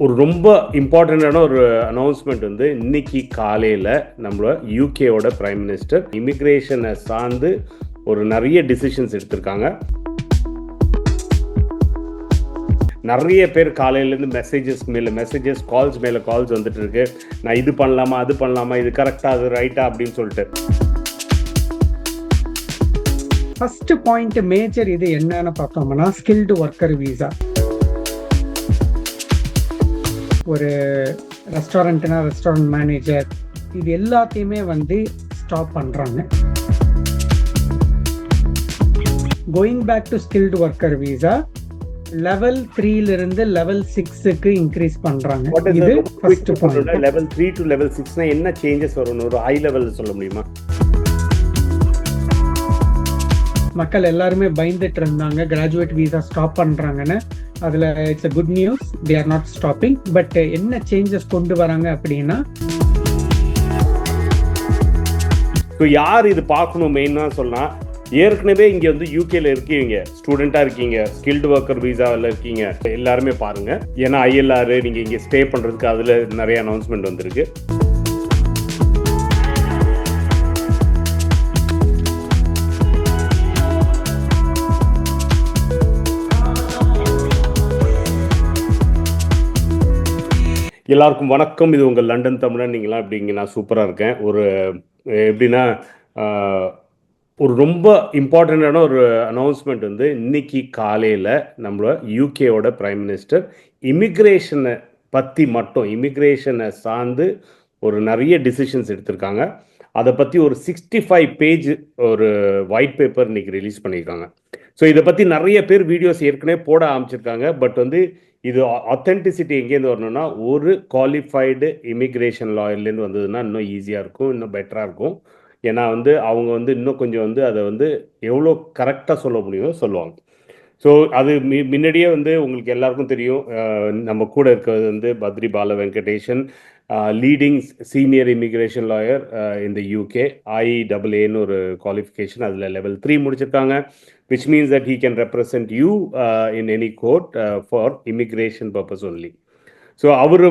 ஒரு ரொம்ப இம்பார்ட்டண்டான ஒரு அனௌன்ஸ்மெண்ட் வந்து இன்னைக்கு காலையில் நம்மளோட யூகேவோட பிரைம் மினிஸ்டர் இமிக்ரேஷனை சார்ந்து ஒரு நிறைய டிசிஷன்ஸ் எடுத்திருக்காங்க. நிறைய பேர் காலையிலேருந்து மெசேஜஸ் கால்ஸ் மேலே கால்ஸ் வந்துட்டு இருக்கு. நான் இது பண்ணலாமா, அது பண்ணலாமா, இது கரெக்டாக, அது ரைட்டா அப்படின்னு சொல்லிட்டு. ஃபர்ஸ்ட் பாயிண்ட் மேஜர் இது என்னன்னு பார்த்தோம்னா ஸ்கில்டு ஒர்க்கர் வீசா. ஒரு ரெஸ்டாரண்ட்னா ரெஸ்டாரண்ட் மேனேஜர், இது எல்லாத்தையுமே வந்து ஸ்டாப் பண்றாங்க. Going back to skilled worker visa level 3 இருந்து லெவல் 6க்கு இன்க்ரீஸ் பண்றாங்க. இது first point. Level 3 to level 6னா என்ன சேஞ்சஸ் வரும்? ஒரு ஹை லெவல்ல சொல்ல முடியுமா? மக்கள் எல்லாருமே பயந்துட்டு இருந்தாங்க கிராஜுவேட் வீசா ஸ்டாப் பண்றாங்கன்னு. அதுல it's a good news, they are not stopping. But என்ன சேஞ்சஸ் கொண்டு வராங்க அப்படின்னா, யார் இது பார்க்கணும் மெயினா சொன்னா, ஏற்கனவே இங்க வந்து யூகேல இருக்கீங்க, ஸ்டூடெண்டா இருக்கீங்க, ஸ்கில்டு ஒர்க்கர் வீசாவில் இருக்கீங்க, எல்லாருமே பாருங்க. ஏன்னா ILR நீங்க இங்க ஸ்டே பண்றதுக்கு அதுல நிறைய அனௌன்ஸ்மெண்ட் வந்திருக்கு. எல்லாருக்கும் வணக்கம். இது உங்கள் லண்டன் தமிழன். நீங்களாம் எப்படிங்க? நான் சூப்பராக இருக்கேன். எப்படின்னா ஒரு ரொம்ப இம்பார்ட்டண்டான ஒரு அனௌன்ஸ்மெண்ட் வந்து இன்னைக்கு காலையில் நம்மளோட யூகேவோட பிரைம் மினிஸ்டர் இமிக்ரேஷனை பற்றி மட்டும், இமிக்ரேஷனை சார்ந்து ஒரு நிறைய டிசிஷன்ஸ் எடுத்திருக்காங்க. அதை பற்றி ஒரு 65 பேஜ் ஒரு ஒயிட் பேப்பர் இன்னைக்கு ரிலீஸ் பண்ணியிருக்காங்க. ஸோ இதை பற்றி நிறைய பேர் வீடியோஸ் ஏற்கனவே போட ஆரம்பிச்சிருக்காங்க. பட் வந்து இது ஆத்தென்டிசிட்டி எங்கேருந்து வரணும்னா, ஒரு குவாலிஃபைடு இமிக்ரேஷன் லாயர்லேருந்து வந்ததுன்னா இன்னும் ஈஸியாக இருக்கும், இன்னும் பெட்டராக இருக்கும். ஏன்னா வந்து அவங்க வந்து இன்னும் கொஞ்சம் வந்து அதை வந்து எவ்வளோ கரெக்டாக சொல்ல முடியுமோ சொல்லுவாங்க. ஸோ அது முன்னாடியே வந்து உங்களுக்கு எல்லாருக்கும் தெரியும். நம்ம கூட இருக்கிறது வந்து Badri Bala Venkatesan, leading senior immigration lawyer இந்த யூகே, IAAன்னு ஒரு குவாலிஃபிகேஷன், அதில் லெவல் 3 முடிச்சிருக்காங்க. which means that he can represent you in any court for immigration purpose only. So அவர்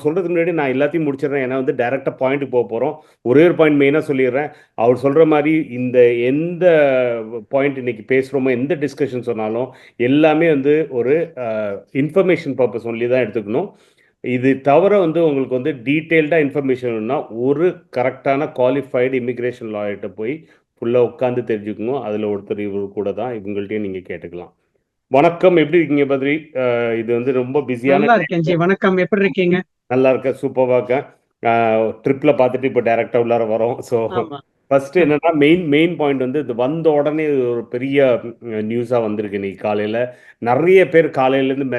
சொல்கிறதுக்கு முன்னாடி நான் எல்லாத்தையும் முடிச்சிடுறேன். ஏன்னா வந்து டைரெக்டாக பாயிண்ட்டுக்கு போக போகிறோம். ஒரே ஒரு பாயிண்ட் மெயினாக சொல்லிடுறேன். அவர் சொல்கிற மாதிரி இந்த எந்த பாயிண்ட் இன்னைக்கு பேசுகிறோமோ, எந்த டிஸ்கஷன் சொன்னாலும் எல்லாமே வந்து ஒரு இன்ஃபர்மேஷன் பர்பஸ் ஒன்லி தான் எடுத்துக்கணும். இது தவிர வந்து உங்களுக்கு வந்து டீட்டெயில்டாக இன்ஃபர்மேஷன்னா ஒரு கரெக்டான குவாலிஃபைடு இமிக்ரேஷன் லாயர்கிட்ட போய் ஃபுல்லாக உட்காந்து தெரிஞ்சுக்கணும். அதில் ஒருத்தர் இவங்க கூட தான், இவங்கள்ட்டையும் நீங்கள் கேட்டுக்கலாம். வணக்கம், எப்படி இருக்கீங்க பத்ரி? இது வந்து ரொம்ப பிஸியான. நல்லா இருக்கேன் ஜி. வணக்கம், எப்படி இருக்கீங்க? நல்லா இருக்கேன், சூப்பராக இருக்கேன். ட்ரிப்ல பார்த்துட்டு இப்போ டைரக்டா உள்ளார வரோம். ஸோ ஃபர்ஸ்ட் என்னன்னா மெயின் பாயிண்ட் வந்து இது வந்த உடனே ஒரு பெரிய நியூஸாக வந்திருக்கு இன்னைக்கு காலையில். நிறைய பேர் காலையிலேருந்து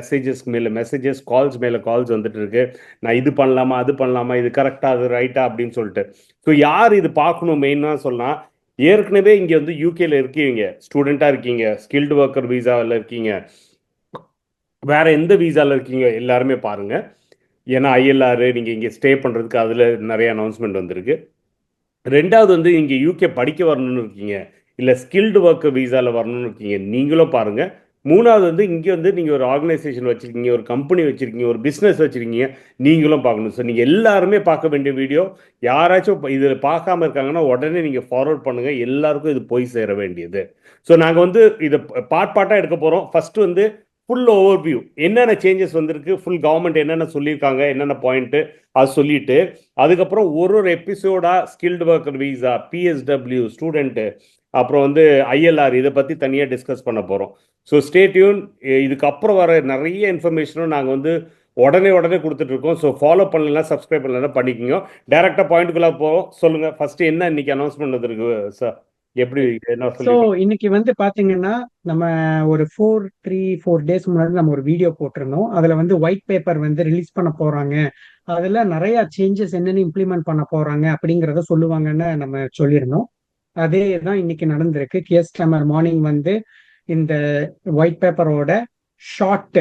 மெசேஜஸ் கால்ஸ் மேலே கால்ஸ் வந்துட்டு இருக்கு. நான் இது பண்ணலாமா, அது பண்ணலாமா, இது கரெக்டா, அது ரைட்டா அப்படின்னு சொல்லிட்டு. ஸோ யார் இது பார்க்கணும் மெயினாக சொன்னால், ஏற்கனவே இங்கே வந்து யூகேல இருக்கீங்க, ஸ்டூடெண்டா இருக்கீங்க, ஸ்கில்டு ஒர்க்கர் வீசாவில் இருக்கீங்க, வேற எந்த வீசாவில் இருக்கீங்க, எல்லாருமே பாருங்க. ஏன்னா ILR நீங்க இங்கே ஸ்டே பண்றதுக்கு அதுல நிறைய அனௌன்ஸ்மெண்ட் வந்திருக்கு. ரெண்டாவது வந்து இங்க யூகே படிக்க வரணும்னு இருக்கீங்க, இல்ல ஸ்கில்டு ஒர்க்கர் வீசால வரணும்னு இருக்கீங்க, நீங்களும் பாருங்க. மூணாவது வந்து இங்கே வந்து நீங்கள் ஒரு ஆர்கனைசேஷன் வச்சுருக்கீங்க, ஒரு கம்பெனி வச்சுருக்கீங்க, ஒரு பிஸ்னஸ் வச்சுருக்கீங்க, நீங்களும் பார்க்கணும். ஸோ நீங்கள் எல்லாருமே பார்க்க வேண்டிய வீடியோ. யாராச்சும் இதில் பார்க்காம இருக்காங்கன்னா உடனே நீங்கள் ஃபார்வர்ட் பண்ணுங்கள். எல்லாருக்கும் இது போய் சேர வேண்டியது. ஸோ நாங்கள் வந்து இதை பார்ட்டாக எடுக்க போகிறோம். ஃபஸ்ட்டு வந்து ஃபுல் ஓவர்வியூ, என்னென்ன சேஞ்சஸ் வந்திருக்கு, ஃபுல் கவர்மெண்ட் என்னென்ன சொல்லியிருக்காங்க, என்னென்ன பாயிண்ட்டு அது சொல்லிட்டு, அதுக்கப்புறம் ஒரு எபிசோடாக skilled worker visa, PSW student, அப்புறம் வந்து ILR இதை பற்றி தனியாக டிஸ்கஸ் பண்ண போகிறோம். So stay tuned. இதுக்கப்புறம் வர நிறைய இன்ஃபர்மேஷனும் நாங்கள் வந்து உடனே கொடுத்துட்ருக்கோம். ஸோ ஃபாலோ பண்ணலாம், சப்ஸ்கிரைப் பண்ணலாம், பண்ணிக்கோங்க. டைரெக்டாக பாயிண்ட்டுக்குள்ளே போகிறோம். சொல்லுங்கள், ஃபஸ்ட்டு என்ன இன்னைக்கு அனௌன்ஸ்மெண்ட் வந்திருக்கு சார்? எப்படி என்ன ஸோ இன்னைக்கு வந்து பாத்தீங்கன்னா, நம்ம ஒரு 4 டேஸ் முன்னாடி நம்ம ஒரு வீடியோ போட்டிருந்தோம். அதுல வந்து ஒயிட் பேப்பர் வந்து ரிலீஸ் பண்ண போறாங்க, அதுல நிறைய சேஞ்சஸ் என்னென்ன இம்ப்ளிமெண்ட் பண்ண போறாங்க அப்படிங்கறத சொல்லுவாங்கன்னு நம்ம சொல்லியிருந்தோம். அதே தான் இன்னைக்கு நடந்திருக்கு. கியஸ்டமர் மார்னிங் வந்து இந்த ஒயிட் பேப்பரோட ஷார்ட்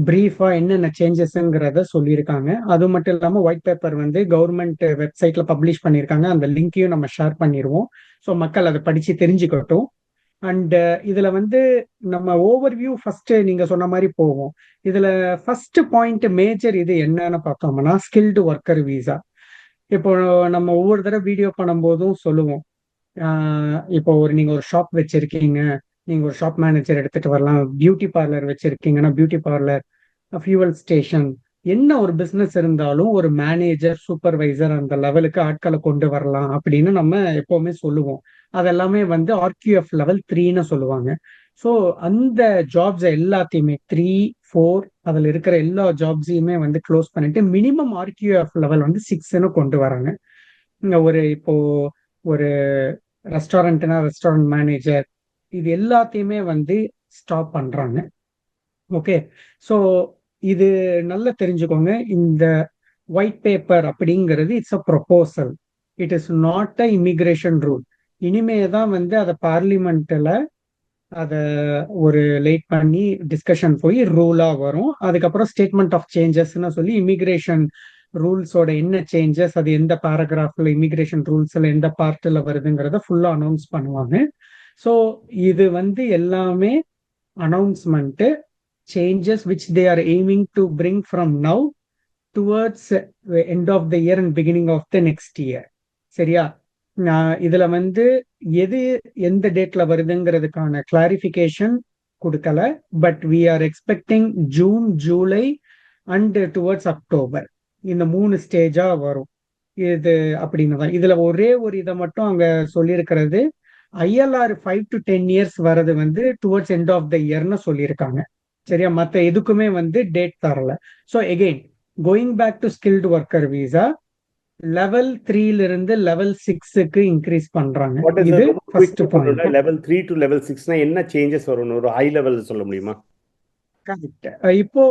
பிரீஃபா என்னென்ன சேஞ்சஸ்ங்கிறத சொல்லியிருக்காங்க. அது மட்டும் இல்லாம ஒயிட் பேப்பர் வந்து கவர்மெண்ட் வெப்சைட்ல பப்ளிஷ் பண்ணியிருக்காங்க. அந்த லிங்கையும் நம்ம ஷேர் பண்ணிடுவோம். ஸோ மக்கள் அதை படிச்சு தெரிஞ்சுக்கட்டும். அண்ட் இதுல வந்து நம்ம ஓவர்வியூ ஃபர்ஸ்ட் நீங்க சொன்ன மாதிரி போவோம். இதுல ஃபர்ஸ்ட் பாயிண்ட் மேஜர் இது என்னன்னு பார்த்தோம்னா ஸ்கில்டு ஒர்க்கர் விசா. இப்போ நம்ம ஒவ்வொரு தடவை வீடியோ பண்ணும்போதும் சொல்லுவோம். இப்போ நீங்க ஒரு ஷாப் வச்சிருக்கீங்க, நீங்க ஒரு ஷாப் மேனேஜர் எடுத்துட்டு வரலாம். பியூட்டி பார்லர் வச்சிருக்கீங்கன்னா பியூட்டி பார்லர், ஃபியூவல் ஸ்டேஷன், என்ன ஒரு பிசினஸ் இருந்தாலும் ஒரு மேனேஜர் சூப்பர்வைசர் அந்த லெவலுக்கு ஆட்களை கொண்டு வரலாம் அப்படின்னு நம்ம எப்பவுமே சொல்லுவோம். அதெல்லாமே வந்து ஆர்கியூஎஃப் லெவல் 3ன்னு சொல்லுவாங்க. ஸோ அந்த ஜாப்ஸ் எல்லாத்தையுமே 3, 4 அதுல இருக்கிற எல்லா ஜாப்ஸையுமே வந்து க்ளோஸ் பண்ணிட்டு மினிமம் ஆர்கியூஎஃப் லெவல் வந்து 6ன்னு கொண்டு வராங்க. இங்க இப்போ ஒரு ரெஸ்டாரண்ட்னா ரெஸ்டாரண்ட் மேனேஜர், இது எல்லாத்தையுமே வந்து ஸ்டாப் பண்றாங்க. ஓகே. ஸோ இது நல்லா தெரிஞ்சுக்கோங்க. இந்த ஒயிட் பேப்பர் அப்படிங்கிறது it's a proposal, it is not a immigration rule. இனிமே தான் வந்து அதை பார்லிமெண்ட்ல அதை ஒரு லேட் பண்ணி டிஸ்கஷன் போய் ரூலா வரும். அதுக்கப்புறம் ஸ்டேட்மெண்ட் ஆஃப் சேஞ்சஸ்ன்னு சொல்லி இமிகிரேஷன் ரூல்ஸோட என்ன சேஞ்சஸ், அது எந்த பேராகிராஃப்ல இமிகிரேஷன் ரூல்ஸ்ல எந்த பார்ட்ல வருதுங்கிறத ஃபுல்லா அனௌன்ஸ் பண்ணுவாங்க. ஸோ இது வந்து எல்லாமே announcement changes which they are aiming to bring from now towards the end of the year and beginning of the next year. சரியா? இதுல வந்து எது எந்த டேட்ல வருதுங்கிறதுக்கான கிளாரிஃபிகேஷன் கொடுக்கல. But we are expecting June, July and towards October, இந்த 3 ஸ்டேஜா வரும் இது அப்படின்னு தான். இதுல ஒரே ஒரு இதை மட்டும் அங்க சொல்லியிருக்கிறது, ஐஎல்ஆர் 5 to 10 years வர்றது வந்து டுவர்ட்ஸ் எண்ட் ஆஃப் த இயர்னு சொல்லியிருக்காங்க. சரியா? மத்த எதுக்குமே வந்து டேட் தரல. So again going back to skilled worker visa, level 3ல இருந்து லெவல் 6க்கு இன்க்ரீஸ் பண்றாங்க. வாட் இஸ் இது ரொம்ப ஃபர்ஸ்ட் குயிக்கா பாயிண்ட். சொல்லணும்னா லெவல் 3 டு லெவல் 6னா என்ன சேஞ்சஸ் வரும்னு ஒரு ஹை லெவல் சொல்ல முடியுமா? கரெக்ட். இப்போ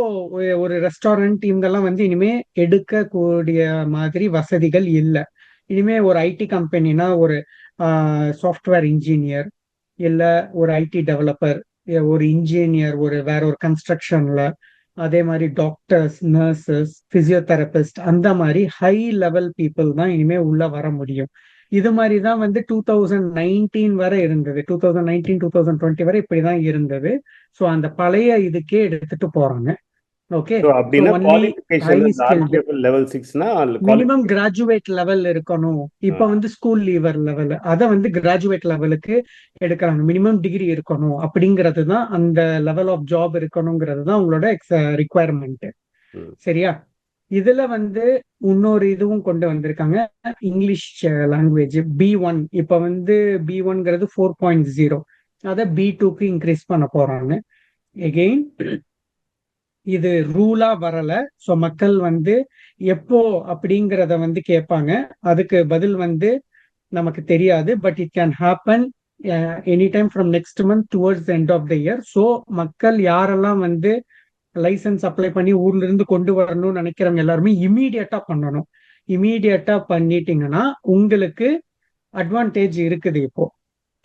ஒரு ரெஸ்டாரண்ட் இவங்கெல்லாம் வந்து இனிமே எடுக்கக்கூடிய மாதிரி வசதிகள் இல்லை. இனிமே ஒரு ஐடி கம்பெனினா ஒரு சாஃப்ட்வேர் இன்ஜினியர், இல்ல ஒரு ஐடி டெவலப்பர், ஒரு இன்ஜினியர், வேற ஒரு கன்ஸ்ட்ரக்ஷன்ல, அதே மாதிரி டாக்டர்ஸ், நர்சஸ், பிசியோதெரபிஸ்ட், அந்த மாதிரி ஹை லெவல் பீப்புள் தான் இனிமே உள்ள வர முடியும். இது மாதிரி தான் வந்து 2019 வரை இருந்தது. 2019-2020 வரை இப்படிதான் இருந்தது. ஸோ அந்த பழைய இதுக்கே எடுத்துட்டு போறாங்க. ஓகே. ஸோ ஸோ அப்படின்னா ஒன்லி ஹை குவாலிஃபிகேஷன் இந்த ஸ்கில்டு, ஆர்பிஎஃப் லெவல் 6னா மினிமம் கிராஜுவேட் லெவல் இருக்கணும். இப்ப வந்து ஸ்கூல் லீவர் லெவல், அதை வந்து கிராஜுவேட் லெவலுக்கு எடுக்கிறாங்க. மினிமம் டிகிரி இருக்கணும் அப்படிங்கிறது தான், அந்த லெவல் ஆஃப் ஜாப் இருக்கணுங்கிறது தான் உங்களோட ரிக்குவயர்மெண்ட். சரியா? இதுல வந்து இன்னொரு இதுவும் கொண்டு வந்திருக்காங்க, இங்கிலீஷ் லாங்குவேஜ் B1. இப்ப வந்து B1ங்கிறது 4.0, அதை B2க்கு இன்க்ரீஸ் பண்ண போறாங்க. எகெயின் இது ரூலா வரல. ஸோ மக்கள் வந்து எப்போ அப்படிங்கிறத வந்து கேட்பாங்க. அதுக்கு பதில் வந்து நமக்கு தெரியாது. But it can happen any time from next month towards the end of the year. So மக்கள் யாரெல்லாம் வந்து லைசன்ஸ் அப்ளை பண்ணி ஊர்ல இருந்து கொண்டு வரணும்னு நினைக்கிறவங்க எல்லாருமே இமீடியட்டா பண்ணணும். இமீடியட்டா பண்ணிட்டீங்கன்னா உங்களுக்கு அட்வான்டேஜ் இருக்குது. இப்போ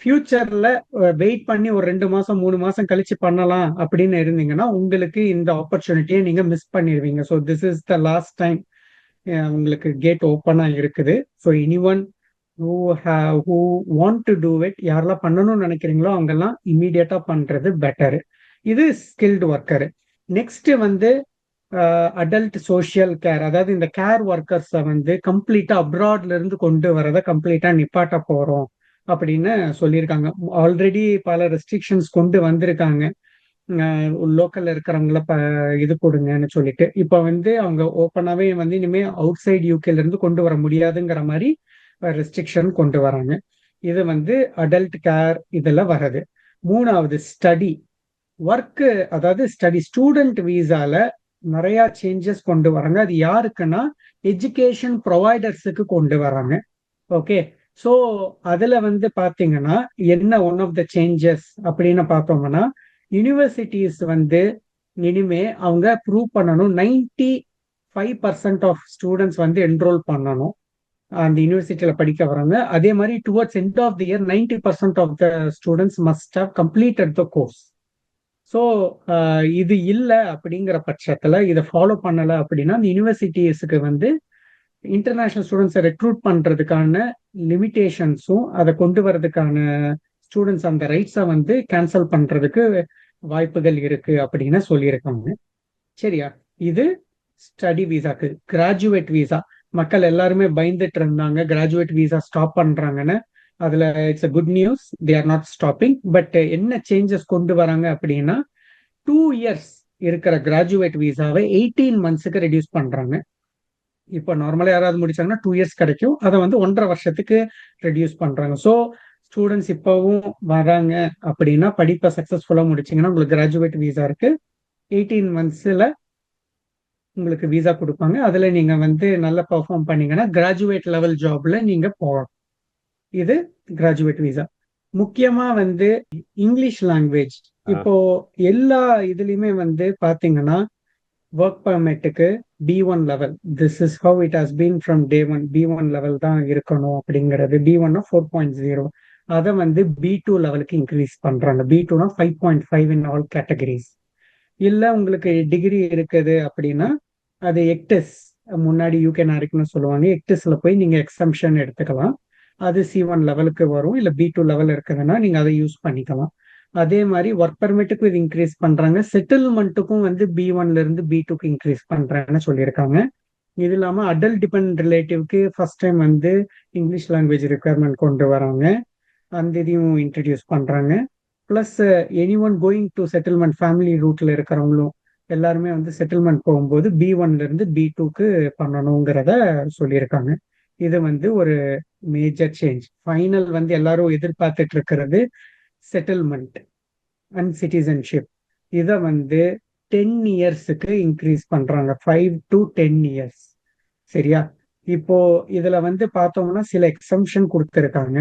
ஃபியூச்சர்ல வெயிட் பண்ணி ஒரு 2 மாசம் 3 மாசம் கழிச்சு பண்ணலாம் அப்படின்னு இருந்தீங்கன்னா உங்களுக்கு இந்த ஆப்பர்ச்சுனிட்டியை நீங்க மிஸ் பண்ணிடுவீங்க. So this is the last time உங்களுக்கு கேட் ஓப்பனா இருக்குது. So any one who want to do it, யாரெல்லாம் பண்ணணும்னு நினைக்கிறீங்களோ அவங்கெல்லாம் இமீடியட்டா பண்றது பெட்டர். இது ஸ்கில்டு ஒர்க்கர். நெக்ஸ்ட் வந்து அடல்ட் சோஷியல் கேர், அதாவது இந்த கேர் ஒர்க்கர்ஸை வந்து கம்ப்ளீட்டா அப்ராட்ல இருந்து கொண்டு வரதை கம்ப்ளீட்டா நிப்பாட்ட போறோம் அப்படின்னு சொல்லியிருக்காங்க. ஆல்ரெடி பல ரெஸ்ட்ரிக்ஷன்ஸ் கொண்டு வந்திருக்காங்க. லோக்கல்ல இருக்கிறவங்கள இது கொடுங்கன்னு சொல்லிட்டு, இப்ப வந்து அவங்க ஓப்பனாவே வந்து இனிமே அவுட் சைட் யூகேல இருந்து கொண்டு வர முடியாதுங்கிற மாதிரி ரெஸ்ட்ரிக்ஷன் கொண்டு வராங்க. இது வந்து அடல்ட் கேர் இதுல வர்றது. மூணாவது ஸ்டடி ஒர்க், அதாவது ஸ்டடி ஸ்டூடெண்ட் வீசால நிறைய சேஞ்சஸ் கொண்டு வராங்க. அது யாருக்குன்னா எஜுகேஷன் ப்ரொவைடர்ஸுக்கு கொண்டு வராங்க. ஓகே. ஸோ அதுல வந்து பாத்தீங்கன்னா என்ன ஒன் ஆஃப் த சேஞ்சஸ் அப்படின்னு பார்த்தோம்னா, யூனிவர்சிட்டிஸ் வந்து இனிமே அவங்க ப்ரூவ் பண்ணணும் 95% ஆஃப் ஸ்டூடெண்ட்ஸ் வந்து என்ரோல் பண்ணணும் அந்த யூனிவர்சிட்டியில படிக்க வராங்க. அதே மாதிரி towards end of the year 90% of the students must have completed the course. So இது இல்லை அப்படிங்கிற பட்சத்துல, இதை ஃபாலோ பண்ணலை அப்படின்னா அந்த யூனிவர்சிட்டிஸ்க்கு வந்து இன்டர்நேஷனல் ஸ்டூடெண்ட்ஸை ரெக்ரூட் பண்றதுக்கான லிமிட்டேஷன்ஸும் அதை கொண்டு வரதுக்கான ஸ்டூடெண்ட்ஸ் அந்த ரைட்ஸை வந்து கேன்சல் பண்றதுக்கு வாய்ப்புகள் இருக்கு அப்படின்னு சொல்லியிருக்காங்க. சரியா? இது ஸ்டடி விசாக்கு. கிராஜுவேட் விசா மக்கள் எல்லாருமே பயந்துட்டு இருந்தாங்க கிராஜுவேட் விசா ஸ்டாப் பண்றாங்கன்னு. அதுல it's a good news, they are not stopping. But என்ன சேஞ்சஸ் கொண்டு வராங்க அப்படின்னா 2 இயர்ஸ் இருக்கிற கிராஜுவேட் விசாவை 18 மந்த்ஸுக்கு ரெடியூஸ் பண்றாங்க. இப்போ நார்மலா யாராவது முடிச்சாங்கன்னா 2 இயர்ஸ் கிடைக்கும், அதை வந்து 1.5 வருஷத்துக்கு ரெடியூஸ் பண்றாங்க. ஸோ ஸ்டூடெண்ட்ஸ் இப்பவும் வராங்க அப்படின்னா படிப்பை சக்சஸ்ஃபுல்லா முடிச்சீங்கன்னா உங்களுக்கு கிராஜுவேட் விசா இருக்கு. 18 மந்த்ஸ்ல உங்களுக்கு விசா கொடுப்பாங்க. அதுல நீங்க வந்து நல்லா பெர்ஃபார்ம் பண்ணீங்கன்னா கிராஜுவேட் லெவல் ஜாப்ல நீங்க போகலாம். இது கிராஜுவேட் விசா. முக்கியமா வந்து இங்கிலீஷ் லாங்குவேஜ். இப்போ எல்லா இதுலயுமே வந்து பாத்தீங்கன்னா ஒர்க் பர்மிட்டுக்கு B1 level, this is how it has been from day one. B1 level தான் இருக்கணும் அப்படிங்கிறது. B1 4.0, அதை வந்து B2 லெவலுக்கு இன்க்ரீஸ் பண்றாங்க. B2 5.5 in all categories. இல்ல உங்களுக்கு டிகிரி இருக்குது அப்படின்னா அது எக்டெஸ், முன்னாடி யூகே நாரிக்னு சொல்லுவாங்க, எக்டெஸ்ல போய் நீங்க எக்ஸம்ஷன் எடுத்துக்கலாம். அது C1 லெவலுக்கு வரும். இல்ல B2 லெவல் இருக்குதுன்னா நீங்க அதை யூஸ் பண்ணிக்கலாம். அதே மாதிரி ஒர்க் பர்மிட்டுக்கும் இது இன்க்ரீஸ் பண்றாங்க. செட்டில்மெண்ட்டுக்கும் வந்து B1ல இருந்து B2க்கு இன்க்ரீஸ் பண்றேன்னு சொல்லியிருக்காங்க. இது இல்லாம அடல்ட் டிபெண்ட் ரிலேட்டிவ்க்கு ஃபர்ஸ்ட் டைம் வந்து இங்கிலீஷ் லாங்குவேஜ் ரெக்குயர்மெண்ட் கொண்டு வராங்க. அந்த இதையும் இன்ட்ரடியூஸ் பண்றாங்க. Plus any one going to settlement, family ரூட்ல இருக்கிறவங்களும் எல்லாருமே வந்து செட்டில்மெண்ட் போகும்போது B1ல இருந்து B2க்கு பண்ணணுங்கிறத சொல்லியிருக்காங்க. இது வந்து ஒரு மேஜர் சேஞ்ச். ஃபைனல் வந்து எல்லாரும் எதிர்பார்த்துட்டு இருக்கிறது செட்டில்மெண்ட் அண்ட் சிட்டிசன்ஷிப். இதை வந்து 10 இயர்ஸுக்கு இன்க்ரீஸ் பண்றாங்க, 5 to 10 இயர்ஸ். சரியா? இப்போ இதுல வந்து பார்த்தோம்னா சில எக்ஸம்ஷன் கொடுத்துருக்காங்க.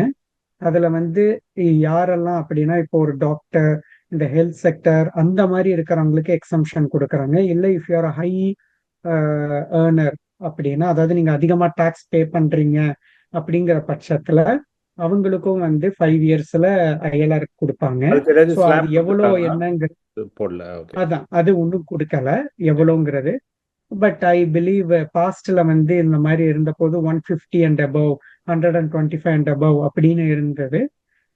அதுல வந்து யாரெல்லாம் அப்படின்னா இப்போ ஒரு டாக்டர், இந்த ஹெல்த் செக்டர் அந்த மாதிரி இருக்கிறவங்களுக்கு எக்ஸம்ஷன் கொடுக்குறாங்க. இல்லை இஃப் யூஆர் ஹை ஏர்னர் அப்படின்னா, அதாவது நீங்க அதிகமா டாக்ஸ் பே பண்றீங்க அப்படிங்கிற பட்சத்துல அவங்களுக்கும் வந்து 5 இயர்ஸ்ல ILR கொடுப்பாங்க. அதுக்கு ஏதாச்சும் ஸோ அது ஸ்லாப் எவ்வளோ கொடுத்துருக்காங்களா? என்னங்கிறது போடல. ஓகே. அதான், அது ஒன்றும் கொடுக்கல எவ்வளோங்கிறது. பட் ஐ பிலீவ் பாஸ்ட்ல வந்து இந்த மாதிரி இருந்த போது 150 அண்ட் above, 125 அண்ட் above அப்படின்னு இருந்தது.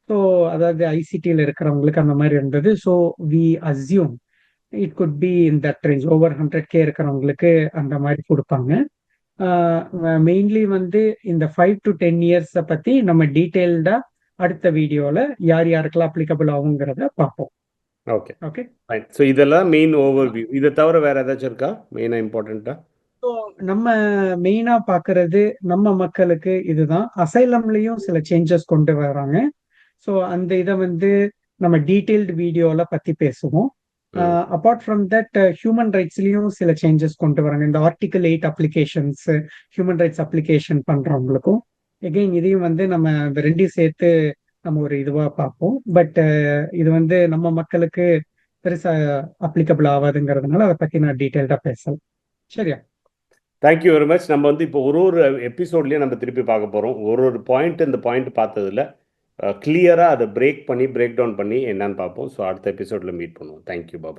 ஸோ அதாவது ஐசிடியில் இருக்கிறவங்களுக்கு அந்த மாதிரி இருந்தது. So we assume it could be in that range. Over 100K இருக்கிறவங்களுக்கு அந்த மாதிரி கொடுப்பாங்க. மெயின்லி வந்து இந்த 5 to 10 இயர்ஸ் பத்தி நம்ம டீட்டெயில்டா அடுத்த வீடியோல யார் யாருக்கெல்லாம் அப்ளிகபிள் ஆகுங்கிறத பார்ப்போம். Okay, okay. ஃபைன். ஸோ இதெல்லாம் மெயின் ஓவர்வியூ. இதை தவிர வேற ஏதாச்சும் இருக்கா மெயினாக இம்பார்ட்டண்ட்டா? ஸோ நம்ம மெயினா பார்க்கறது நம்ம மக்களுக்கு இதுதான். அசைலம்லயும் சில சேஞ்சஸ் கொண்டு வராங்க. ஸோ அந்த இதை வந்து நம்ம டீட்டெயில்டு வீடியோல பத்தி பேசுவோம். அப்பார்ட் ஃப்ரம் தட் ஹியூமன் ரைட்ஸ்லயும் சில சேஞ்சஸ் கொண்டு வராங்க. இந்த article 8 applications, human rights application பண்றவங்களுக்கும் எகெயின் இதையும் வந்து நம்ம இந்த ரெண்டையும் சேர்த்து நம்ம ஒரு இதுவா பார்ப்போம். பட் இது வந்து நம்ம மக்களுக்கு பெருசா அப்ளிகபிள் ஆகாதுங்கிறதுனால அதை பத்தி நான் டீட்டெயில்டா பேசலாம். சரியா? Thank you very much. நம்ம வந்து இப்போ ஒரு எபிசோட்லேயே நம்ம திருப்பி பார்க்க போகிறோம். ஒரு பாயிண்ட் இந்த பாயிண்ட் பார்த்ததில் கிளியராக அதை பிரேக் டவுன் பண்ணி என்னன்னு பார்ப்போம். ஸோ அடுத்த எபிசோடில் மீட் பண்ணுவோம். தேங்க்யூ, பாய்.